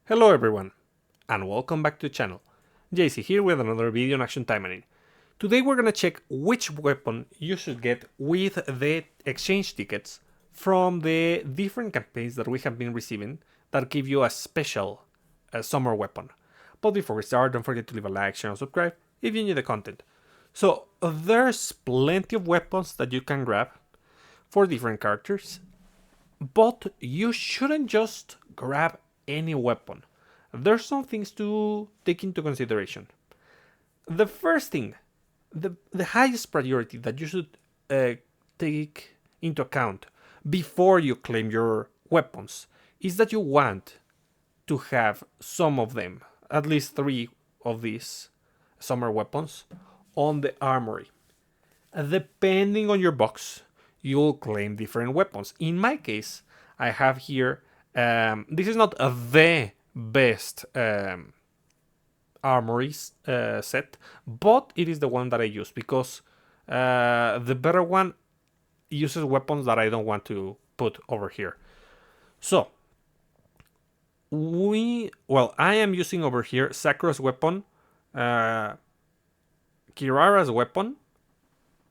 Hello everyone, and welcome back to the channel. JC here with another video on Action Taimanin. Today we're gonna check which weapon you should get with the exchange tickets from the different campaigns that we have been receiving that give you a special summer weapon. But before we start, don't forget to leave a like, share, and subscribe if you enjoy the content. So there's plenty of weapons that you can grab for different characters, but you shouldn't just grab any weapon. There's some things to take into consideration. The first thing, the highest priority that you should take into account before you claim your weapons is that you want to have some of them, at least 3 of these summer weapons, on the armory. Depending on your box, you'll claim different weapons. In my case, I have here, this is not the best armory set, but it is the one that I use because the better one uses weapons that I don't want to put over here. So, I am using over here Sakura's weapon, Kirara's weapon,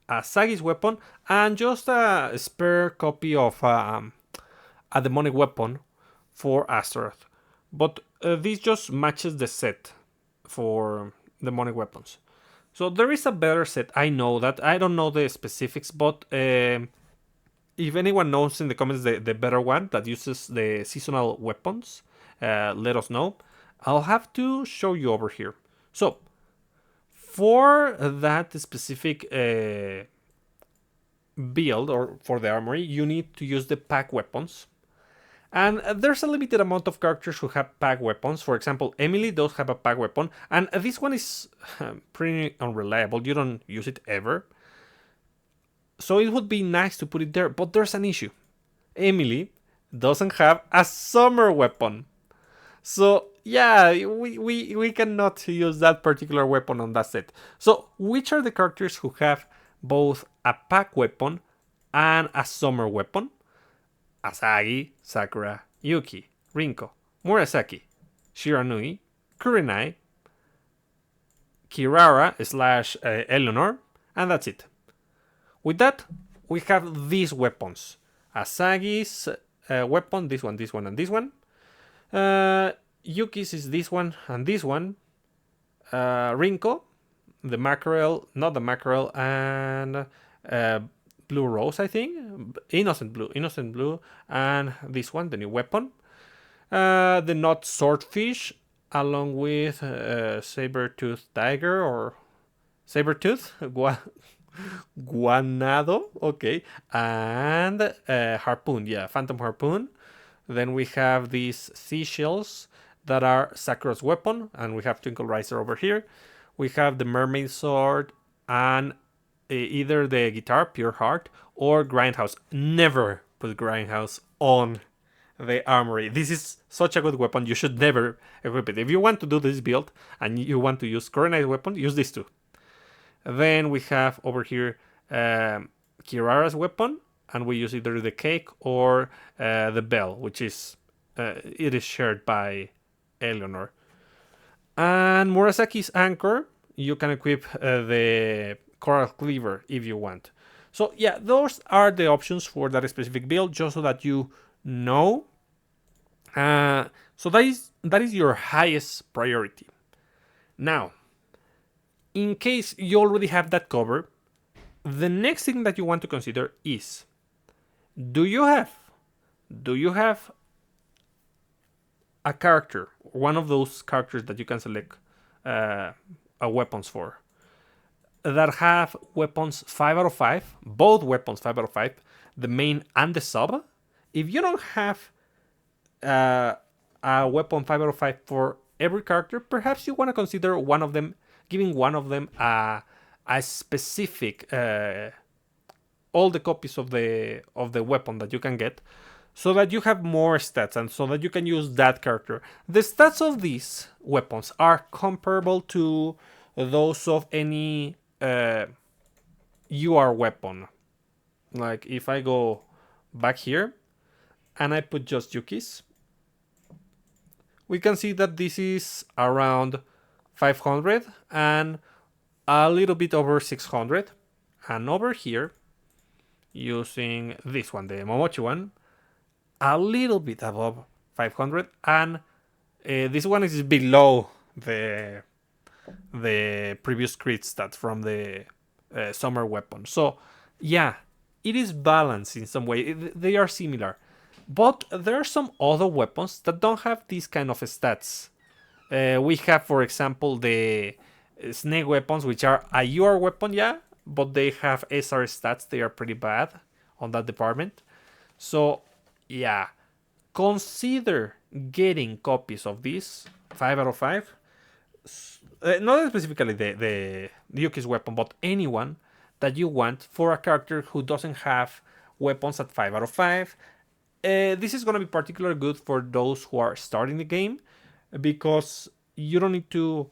Asagi's weapon, and just a spare copy of a demonic weapon for Astaroth. But this just matches the set for demonic weapons. So there is a better set. I know that. I don't know the specifics, but if anyone knows in the comments the better one that uses the seasonal weapons, let us know. I'll have to show you over here. So for that specific build or for the armory, you need to use the pack weapons. And there's a limited amount of characters who have pack weapons. For example, Emily does have a pack weapon, and this one is pretty unreliable. You don't use it ever. So it would be nice to put it there, but there's an issue. Emily doesn't have a summer weapon. So yeah, we cannot use that particular weapon on that set. So which are the characters who have both a pack weapon and a summer weapon? Asagi, Sakura, Yuki, Rinko, Murasaki, Shiranui, Kurenai, Kirara / Eleanor, and that's it. With that, we have these weapons. Asagi's weapon, this one, and this one. Yuki's is this one and this one. Rinko, the mackerel, not the mackerel, and blue rose, I think. Innocent blue, and this one, the new weapon. The not swordfish, along with saber-tooth tiger or saber-tooth, guanado, okay, and harpoon, yeah, phantom harpoon. Then we have these seashells that are Sakura's weapon, and we have Twinkle Riser over here. We have the mermaid sword and either the guitar, Pure Heart, or Grindhouse. Never put Grindhouse on the armory. This is such a good weapon. You should never equip it. If you want to do this build and you want to use Kurenai's weapon, use this too. Then we have over here Kirara's weapon, and we use either the cake or the bell, which is it is shared by Eleanor. And Murasaki's anchor, you can equip the coral cleaver if you want. So yeah, those are the options for that specific build, just so that you know. So that is your highest priority. Now, in case you already have that covered, the next thing that you want to consider is, do you have a character, one of those characters that you can select weapons for, that have weapons 5 out of 5, both weapons 5 out of 5, the main and the sub? If you don't have a weapon 5 out of 5 for every character, perhaps you want to consider one of them, giving one of them a specific all the copies of the weapon that you can get, so that you have more stats and so that you can use that character. The stats of these weapons are comparable to those of any UR weapon. Like if I go back here and I put just Yuki's, we can see that this is around 500 and a little bit over 600. And over here, using this one, the Momochi one, a little bit above 500, and this one is below the previous crit stats from the summer weapon. So yeah, it is balanced in some way. They are similar, but there are some other weapons that don't have these kind of stats. We have, for example, the snake weapons, which are a UR weapon, yeah, but they have SR stats. They are pretty bad on that department. So yeah, consider getting copies of this 5 out of 5. Not specifically the Yuki's weapon, but anyone that you want for a character who doesn't have weapons at 5 out of 5. This is going to be particularly good for those who are starting the game, because you don't need to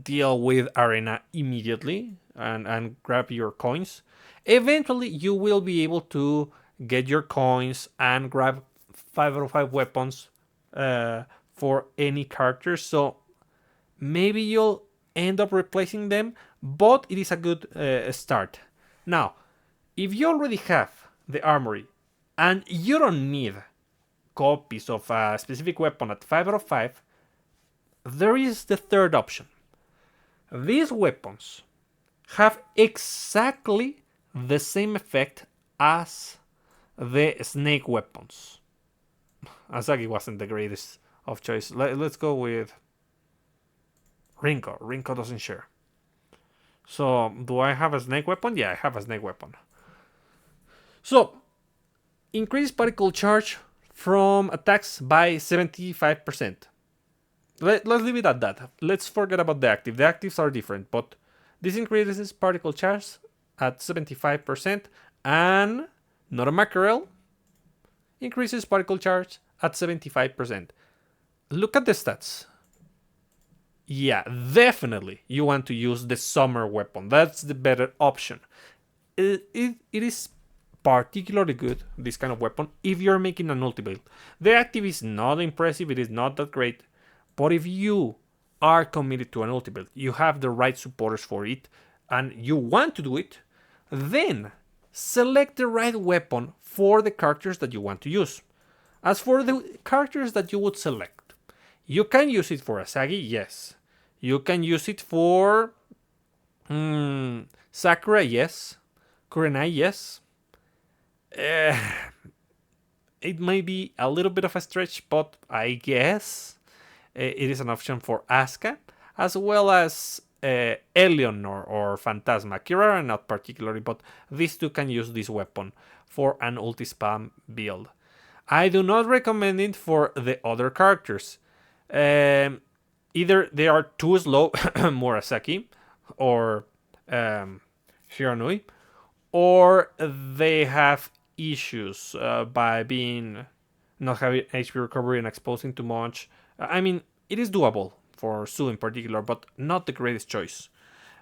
deal with arena immediately and grab your coins. Eventually you will be able to get your coins and grab 5 out of 5 weapons for any character, so maybe you'll end up replacing them, but it is a good start. Now, if you already have the Armory and you don't need copies of a specific weapon at 5 out of 5, there is the third option. These weapons have exactly the same effect as the snake weapons. Asagi wasn't the greatest of choice. Let's go with Rinko. Rinko doesn't share. So, do I have a snake weapon? Yeah, I have a snake weapon. So, increase particle charge from attacks by 75%. Let's leave it at that. Let's forget about the active. The actives are different, but this increases particle charge at 75%, and not a mackerel increases particle charge at 75%. Look at the stats. Yeah, definitely you want to use the summer weapon. That's the better option. It is particularly good, this kind of weapon, if you're making an ulti build. The active is not impressive, it is not that great, but if you are committed to an ulti build, you have the right supporters for it, and you want to do it, then select the right weapon for the characters that you want to use. As for the characters that you would select, you can use it for Asagi, yes. You can use it for Sakura, yes. Kurenai, yes. It may be a little bit of a stretch, but I guess it is an option for Asuka, as well as Eleanor or Phantasma. Kirara not particularly, but these two can use this weapon for an ulti spam build. I do not recommend it for the other characters. Either they are too slow, Murasaki, or Shiranui, or they have issues by being not having HP recovery and exposing too much. I mean, it is doable for Sue in particular, but not the greatest choice.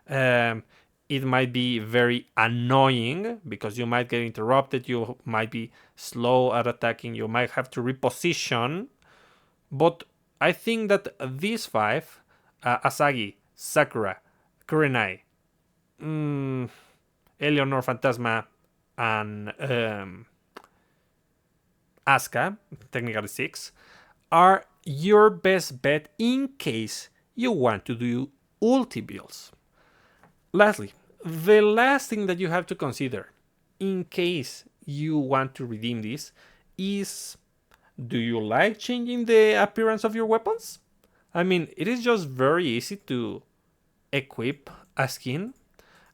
It might be very annoying because you might get interrupted, you might be slow at attacking, you might have to reposition, but I think that these 5, Asagi, Sakura, Kurenai, Eleanor, Phantasma, and Asuka, technically 6, are your best bet in case you want to do ulti builds. Lastly, the last thing that you have to consider in case you want to redeem this is, do you like changing the appearance of your weapons? I mean, it is just very easy to equip a skin,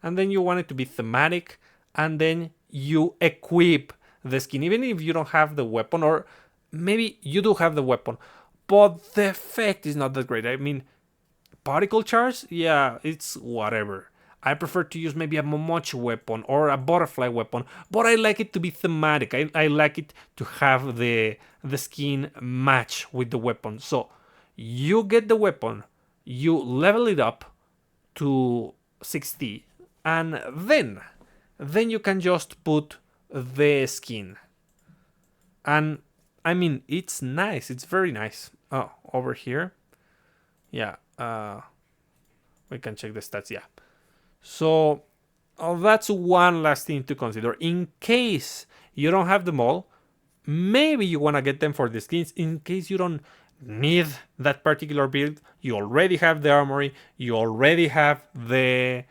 and then you want it to be thematic, and then you equip the skin, even if you don't have the weapon, or maybe you do have the weapon, but the effect is not that great. I mean, particle charge, yeah, it's whatever. I prefer to use maybe a Momochi weapon or a butterfly weapon, but I like it to be thematic. I like it to have the skin match with the weapon. So you get the weapon, you level it up to 60, and then you can just put the skin. And I mean, it's nice, it's very nice. Oh, over here. Yeah, we can check the stats. Yeah. So that's one last thing to consider. In case you don't have them all, maybe you want to get them for the skins. In case you don't need that particular build, you already have the armory, you already have the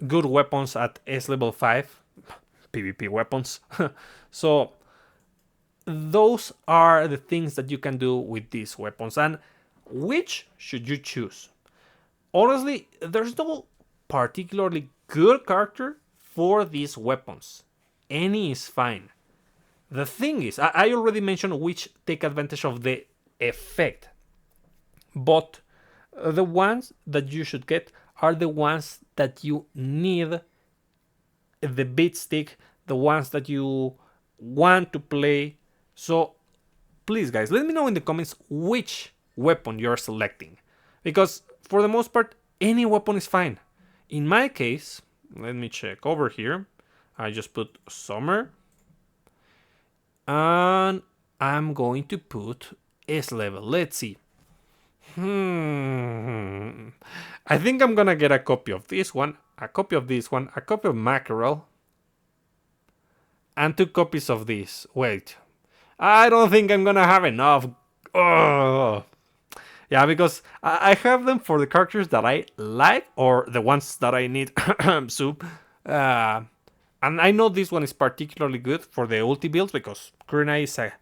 good weapons at S level 5, PvP weapons. So those are the things that you can do with these weapons. And which should you choose? Honestly, there's no particularly good character for these weapons. Any is fine. The thing is, I already mentioned which take advantage of the effect, but the ones that you should get are the ones that you need the beat stick, the ones that you want to play. So please, guys, let me know in the comments which weapon you're selecting, because for the most part, any weapon is fine. In my case, let me check over here. I just put summer, and I'm going to put S level. Let's see. I think I'm gonna get a copy of this one, a copy of this one, a copy of mackerel, and 2 copies of this. Wait, I don't think I'm gonna have enough. Oh. Yeah, because I have them for the characters that I like or the ones that I need soup. And I know this one is particularly good for the ulti builds because Kurina is a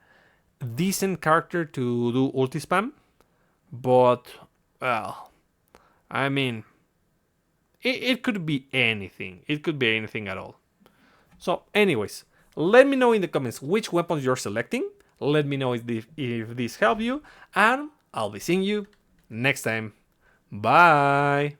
decent character to do ulti spam. But, well, I mean, it could be anything. It could be anything at all. So, anyways, let me know in the comments which weapons you're selecting. Let me know if this helped you. And I'll be seeing you next time. Bye.